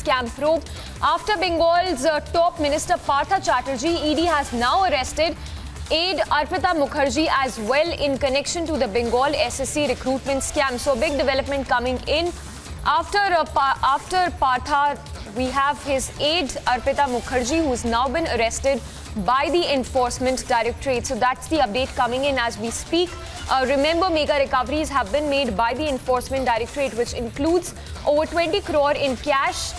scam probe. After Bengal's top minister Partha Chatterjee, Eide has now arrested Aide Arpita Mukherjee as well in connection to the Bengal SSC recruitment scam. So, big development coming in. After Partha, we have his aide Arpita Mukherjee, who's now been arrested by the Enforcement Directorate. So that's the update coming in as we speak. Remember, mega recoveries have been made by the Enforcement Directorate, which includes over 20 crore in cash,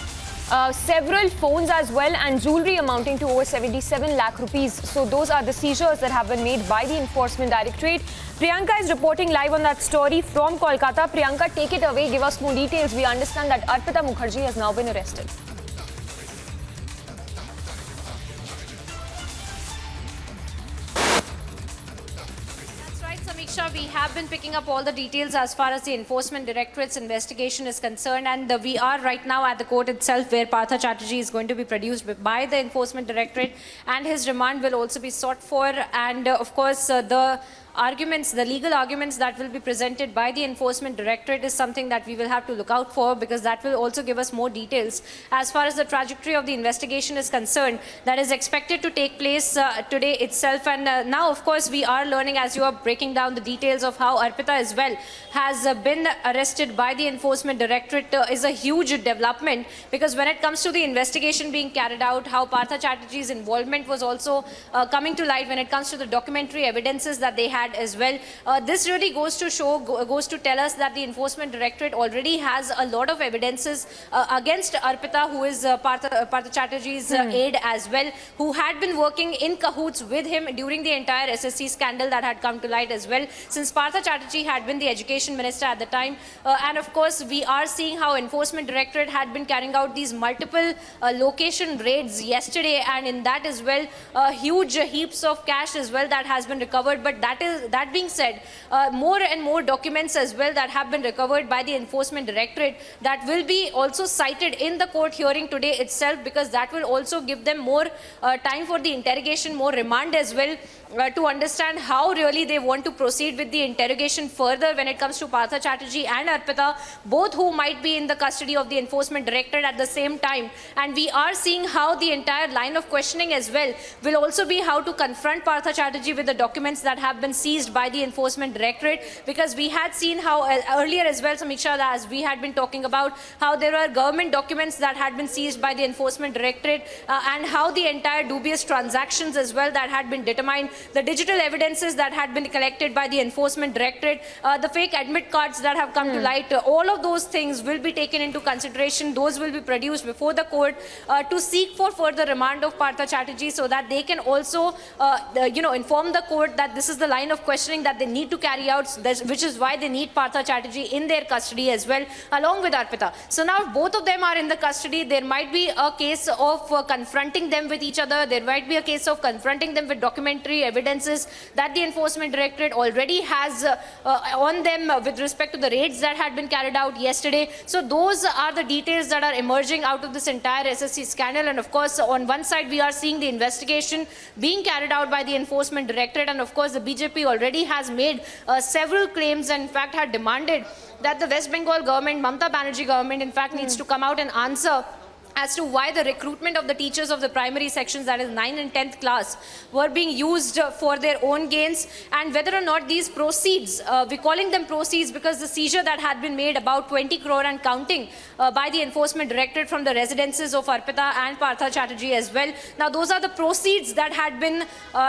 several phones as well, and jewelry amounting to over 77 lakh rupees. So those are the seizures that have been made by the Enforcement Directorate. Priyanka is reporting live on that story from Kolkata. Priyanka, take it away. Give us more details. We understand that Arpita Mukherjee has now been arrested. We have been picking up all the details as far as the Enforcement Directorate's investigation is concerned, and we are right now at the court itself where Partha Chatterjee is going to be produced by the Enforcement Directorate, and his remand will also be sought for. And of course, the legal arguments that will be presented by the Enforcement Directorate is something that we will have to look out for, because that will also give us more details as far as the trajectory of the investigation is concerned that is expected to take place today itself. And now, of course, we are learning, as you are breaking down the details of how Arpita as well has been arrested by the Enforcement Directorate is a huge development, because when it comes to the investigation being carried out, how Partha Chatterjee's involvement was also coming to light when it comes to the documentary evidences that they had as well. This really goes to tell us that the Enforcement Directorate already has a lot of evidences against Arpita, who is Partha Chatterjee's aide as well, who had been working in cahoots with him during the entire SSC scandal that had come to light as well, since Partha Chatterjee had been the education minister at the time. And of course, we are seeing how Enforcement Directorate had been carrying out these multiple location raids yesterday, and in that as well, huge heaps of cash as well that has been recovered. But that being said, more and more documents as well that have been recovered by the Enforcement Directorate that will be also cited in the court hearing today itself, because that will also give them more time for the interrogation, more remand as well, to understand how really they want to proceed with the interrogation further when it comes to Partha Chatterjee and Arpita, both who might be in the custody of the Enforcement Directorate at the same time. And we are seeing how the entire line of questioning as well will also be how to confront Partha Chatterjee with the documents that have been seized by the Enforcement Directorate, because we had seen how earlier as well, Samiksha, as we had been talking about how there were government documents that had been seized by the Enforcement Directorate, and how the entire dubious transactions as well that had been determined, the digital evidences that had been collected by the Enforcement Directorate, the fake admit cards that have come to light, all of those things will be taken into consideration. Those will be produced before the court to seek for further remand of Partha Chatterjee, so that they can also inform the court that this is the line of questioning that they need to carry out, which is why they need Partha Chatterjee in their custody as well, along with Arpita. So now if both of them are in the custody, there might be a case of confronting them with each other. There might be a case of confronting them with documentary evidences that the Enforcement Directorate already has on them with respect to the raids that had been carried out yesterday. So those are the details that are emerging out of this entire SSC scandal. And of course, on one side, we are seeing the investigation being carried out by the Enforcement Directorate, and of course, the BJP already has made several claims, and in fact had demanded that the West Bengal government, Mamata Banerjee government, in fact needs to come out and answer as to why the recruitment of the teachers of the primary sections, that is 9th and 10th class, were being used for their own gains, and whether or not these proceeds, we're calling them proceeds because the seizure that had been made about 20 crore and counting by the Enforcement Directorate from the residences of Arpita and Partha Chatterjee as well. Now those are the proceeds that had been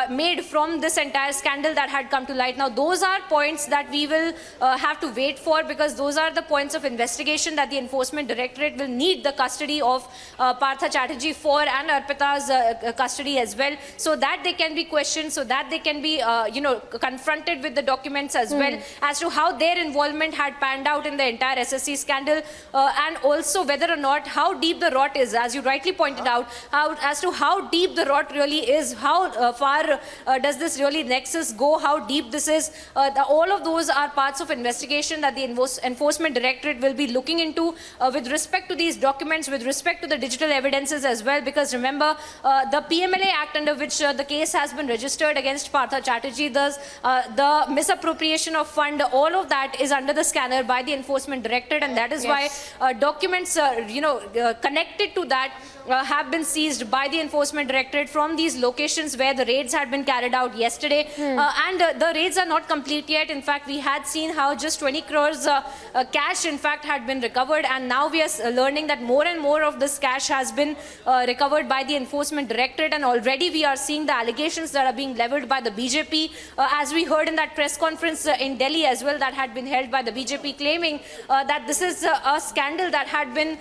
made from this entire scandal that had come to light. Now those are points that we will have to wait for, because those are the points of investigation that the Enforcement Directorate will need the custody of Partha Chatterjee for, and Arpita's custody as well, so that they can be questioned, so that they can be confronted with the documents as well, as to how their involvement had panned out in the entire SSC scandal, and also whether or not how deep the rot is, as you rightly pointed out, as to how deep the rot really is, how far does this really nexus go, how deep this is. All of those are parts of investigation that the Enforcement Directorate will be looking into with respect to these documents, with respect to to the digital evidences as well, because remember the PMLA Act under which the case has been registered against Partha Chatterjee, the misappropriation of fund, all of that is under the scanner by the Enforcement Directorate, and that is why documents connected to that have been seized by the Enforcement Directorate from these locations where the raids had been carried out yesterday. And the raids are not complete yet. In fact, we had seen how just 20 crores cash in fact had been recovered, and now we are learning that more and more of this cash has been recovered by the Enforcement Directorate, and already we are seeing the allegations that are being leveled by the BJP, as we heard in that press conference in Delhi as well that had been held by the BJP, claiming that this is a scandal that had been,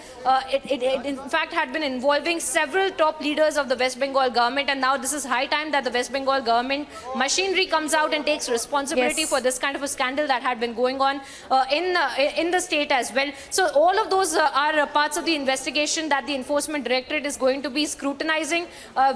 it in fact had been involving several top leaders of the West Bengal government, and now this is high time that the West Bengal government machinery comes out and takes responsibility for this kind of a scandal that had been going on in the state as well. So all of those are parts of the investigation that the Enforcement Directorate is going to be scrutinizing,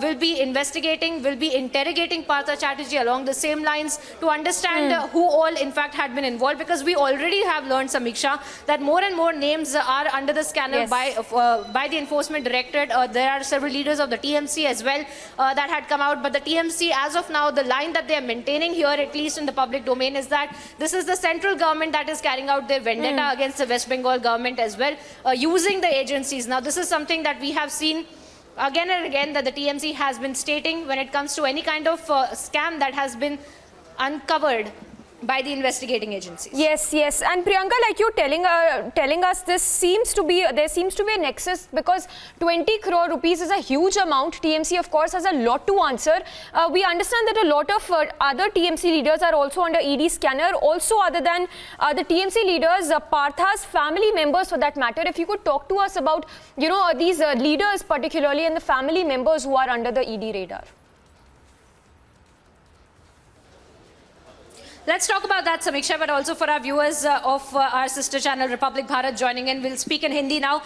will be investigating, will be interrogating Partha Chatterjee along the same lines to understand who all in fact had been involved, because we already have learned, Samiksha, that more and more names are under the scanner by the Enforcement Directorate. There are several leaders of the TMC as well that had come out, but the TMC as of now, the line that they are maintaining here, at least in the public domain, is that this is the central government that is carrying out their vendetta against the West Bengal government as well, using the agencies. Now this is something that we have seen again and again that the TMC has been stating when it comes to any kind of scam that has been uncovered by the investigating agencies. Yes, yes. And Priyanka, like you're telling us, there seems to be a nexus, because 20 crore rupees is a huge amount. TMC, of course, has a lot to answer. We understand that a lot of other TMC leaders are also under ED scanner. Also, other than the TMC leaders, Partha's family members, for that matter. If you could talk to us about, these leaders particularly, and the family members who are under the ED radar. Let's talk about that, Samiksha, but also for our viewers of our sister channel Republic Bharat joining in, we'll speak in Hindi now.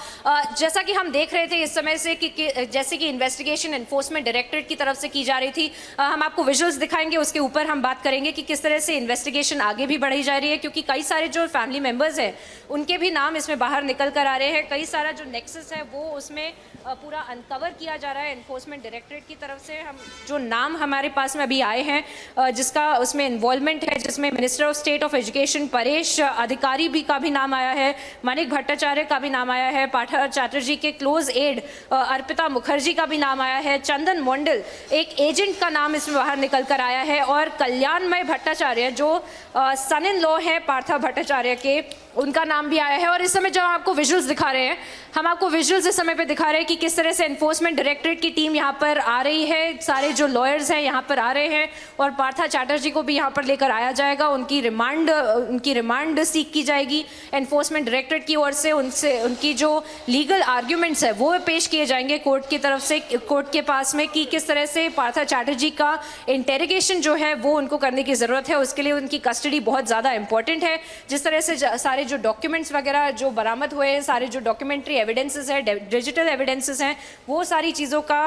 जैसा कि हम देख रहे थे इस समय से कि जैसे कि इन्वेस्टिगेशन एनफोर्समेंट डायरेक्टरेट की तरफ से की जा रही थी, हम आपको विजुअल्स दिखाएंगे, उसके ऊपर हम बात करेंगे कि किस तरह से इन्वेस्टिगेशन आगे भी बढ़ी जा रही है, क्योंकि कई सारे जो फैमिली मेम्बर्स हैं उनके भी नाम इसमें बाहर निकल कर आ रहे हैं। कई सारा जो नेक्सस है वो उसमें पूरा अनकवर किया जा रहा है एनफोर्समेंट डायरेक्टरेट की तरफ से। हम जो नाम हमारे पास में अभी आए हैं जिसका उसमें इन्वॉल्वमेंट है, जिसमें minister of state of education Paresh अधिकारी भी का भी नाम आया है, मानिक भट्टाचार्य का भी नाम आया है, पाठा चैटर्जी के क्लोज एड अर्पिता मुखर्जी का भी नाम आया है, चंदन मंडल एक एजेंट का नाम इसमें बाहर निकल कर आया है, और कल्याणमय भट्टाचार्य जो सन इन लॉ है पार्था भट्टाचार्य के, उनका नाम भी आया है। और इस समय जो आपको विजुअल्स दिखा रहे हैं, हम आपको विजुअल्स इस समय पे दिखा रहे हैं कि किस तरह से एनफोर्समेंट डायरेक्टरेट की टीम यहाँ पर आ रही है, सारे जो लॉयर्स हैं यहाँ पर आ रहे हैं, और पार्था चैटर्जी को भी यहाँ पर लेकर आया जाएगा। उनकी रिमांड सीख की जाएगी एनफोर्समेंट डायरेक्टरेट की ओर से, उनकी जो लीगल आर्ग्यूमेंट्स है वो पेश किए जाएंगे कोर्ट की तरफ से, कोर्ट के पास में, कि किस तरह से पार्था चैटर्जी का इंटेरोगेशन जो है वो उनको करने की ज़रूरत है। उसके लिए उनकी कस्टडी बहुत ज़्यादा इंपॉर्टेंट है। जिस तरह से सारे जो डॉक्यूमेंट्स वगैरह जो बरामद हुए हैं, सारे जो डॉक्यूमेंट्री एविडेंसेस है, डिजिटल एविडेंसेस हैं, वो सारी चीज़ों का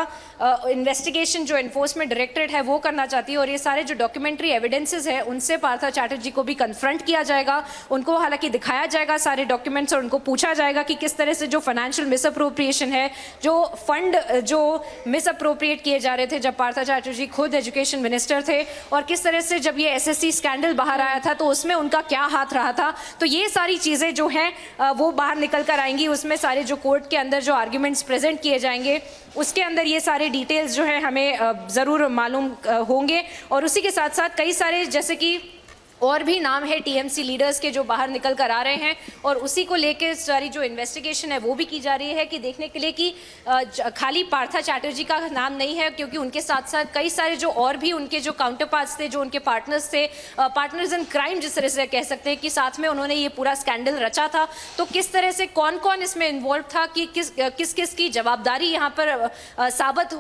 इन्वेस्टिगेशन जो एनफोर्समेंट डायरेक्टरेट है वो करना चाहती है, और ये सारे जो डॉक्यूमेंट्री एविडेंसेस हैं उनसे पार्था चैटर्जी को भी कन्फ्रंट किया जाएगा। उनको हालांकि दिखाया जाएगा सारे डॉक्यूमेंट्स, और उनको पूछा जाएगा कि किस तरह से जो फाइनेंशियल मिसअप्रोप्रिएशन है, जो फंड जो मिसअप्रोप्रिएट किए जा रहे थे जब पार्था चैटर्जी खुद एजुकेशन मिनिस्टर थे, और किस तरह से जब ये SSC स्कैंडल बाहर आया था तो उसमें उनका क्या हाथ रहा था। तो ये सारी चीज़ें जो हैं वो बाहर निकल कर आएंगी। उसमें सारे जो कोर्ट के अंदर जो आर्ग्यूमेंट्स प्रेजेंट किए जाएंगे उसके अंदर ये सारे डिटेल्स जो है हमें ज़रूर मालूम होंगे। और उसी के साथ साथ कई सारे जैसे कि और भी नाम है TMC लीडर्स के जो बाहर निकल कर आ रहे हैं, और उसी को लेकर सारी जो इन्वेस्टिगेशन है वो भी की जा रही है कि देखने के लिए कि खाली पार्था चैटर्जी का नाम नहीं है, क्योंकि उनके साथ साथ कई सारे जो और भी उनके जो काउंटर पार्ट्स थे, जो उनके पार्टनर्स थे, पार्टनर्स इन क्राइम जिस तरह से कह सकते हैं कि साथ में उन्होंने ये पूरा स्कैंडल रचा था। तो किस तरह से कौन कौन इसमें इन्वॉल्व था, कि किस किस की जवाबदारी यहाँ पर साबित